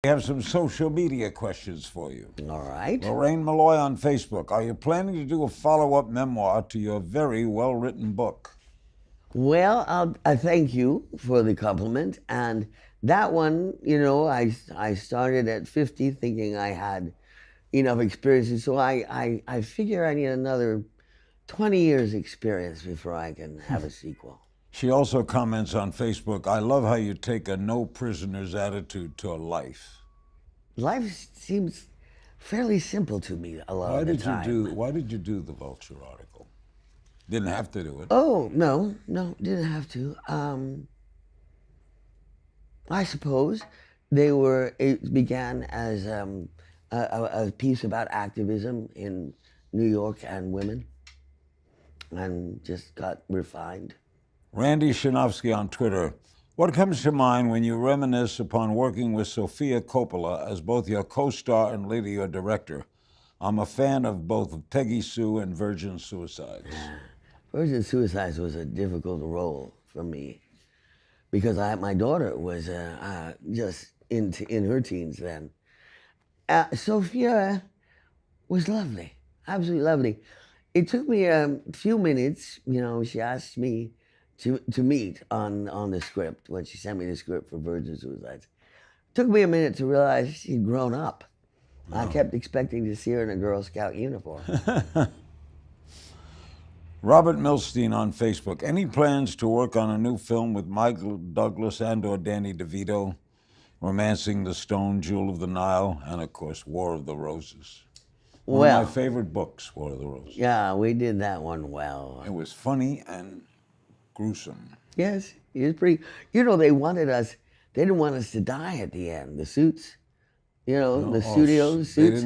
We have some social media questions for you. All right. Lorraine Malloy on Facebook. Are you planning to do a follow-up memoir to your very well-written book? Well, I thank you for the compliment. And that one, I started at 50 thinking I had enough experiences. So I figure I need another 20 years experience before I can have a sequel. She also comments on Facebook, I love how you take a no prisoners attitude to life. Life seems fairly simple to me a lot of the time. Why did you do the Vulture article? Didn't have to do it. Oh, no, didn't have to. I suppose it began as a piece about activism in New York and women, and just got refined. Randy Shanofsky on Twitter. What comes to mind when you reminisce upon working with Sofia Coppola as both your co-star and later your director? I'm a fan of both Peggy Sue and Virgin Suicides. Virgin Suicides was a difficult role for me because my daughter was just in her teens then. Sophia was lovely, absolutely lovely. It took me a few minutes. She asked me to meet on the script when she sent me the script for Virgin Suicides. It took me a minute to realize she'd grown up. I kept expecting to see her in a Girl Scout uniform. Robert Milstein on Facebook. Any plans to work on a new film with Michael Douglas and/or Danny DeVito, romancing the Stone, Jewel of the Nile, and of course War of the Roses? One of my favorite books, War of the Roses. Yeah, we did that one well. It was funny and gruesome. Yes, it was pretty. They didn't want us to die at the end. The suits, the studio suits.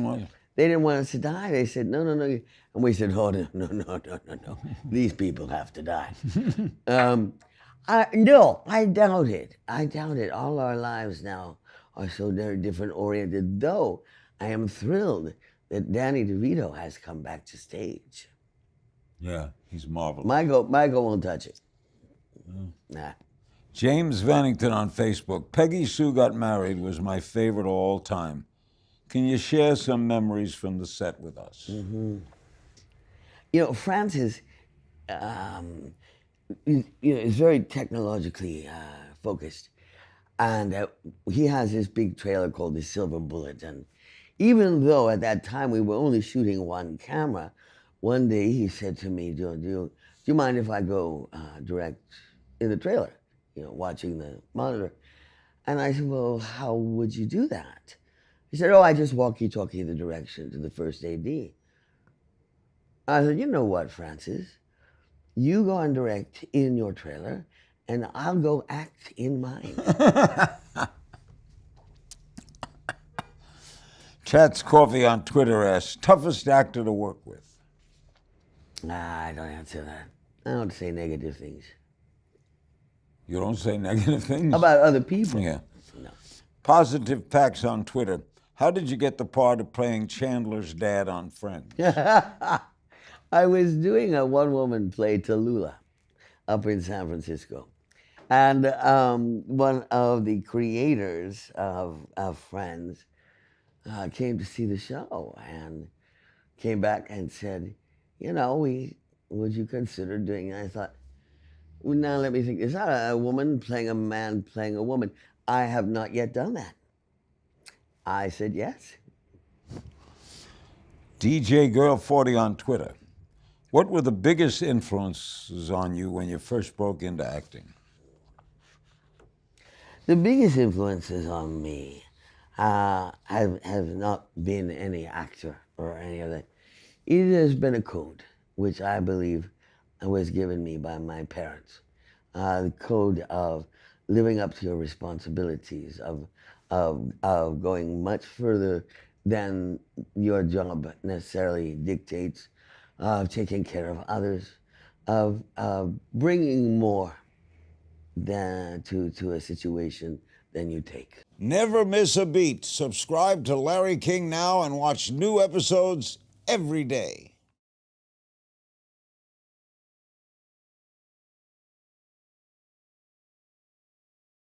They didn't want us to die. They said, no. And we said, oh, no. These people have to die. I doubt it. All our lives now are so very different oriented, though I am thrilled that Danny DeVito has come back to stage. Yeah, he's marvelous. Michael won't touch it. Nah. James Vannington on Facebook. Peggy Sue Got Married was my favorite of all time. Can you share some memories from the set with us? Mm-hmm. Francis is very technologically focused. And he has this big trailer called the Silver Bullet. And even though at that time we were only shooting one camera, one day he said to me, do you mind if I go direct in the trailer, watching the monitor? And I said, well, how would you do that? He said, I just walkie-talkie the direction to the first AD. I said, you know what, Francis? You go and direct in your trailer, and I'll go act in mine. Chats Coffee on Twitter asks, toughest actor to work with? I don't answer that. I don't say negative things. You don't say negative things? About other people? Yeah. No. Positive Packs on Twitter. How did you get the part of playing Chandler's dad on Friends? I was doing a one-woman play, Tallulah, up in San Francisco. And one of the creators of Friends came to see the show and came back and said, would you consider doing it? I thought, well, now let me think. Is that a woman playing a man playing a woman? I have not yet done that. I said yes. DJ Girl 40 on Twitter. What were the biggest influences on you when you first broke into acting? The biggest influences on me have not been any actor or any of that. It has been a code, which I believe was given me by my parents. The code of living up to your responsibilities, of going much further than your job necessarily dictates, of taking care of others, of bringing more to a situation than you take. Never miss a beat. Subscribe to Larry King Now and watch new episodes every day.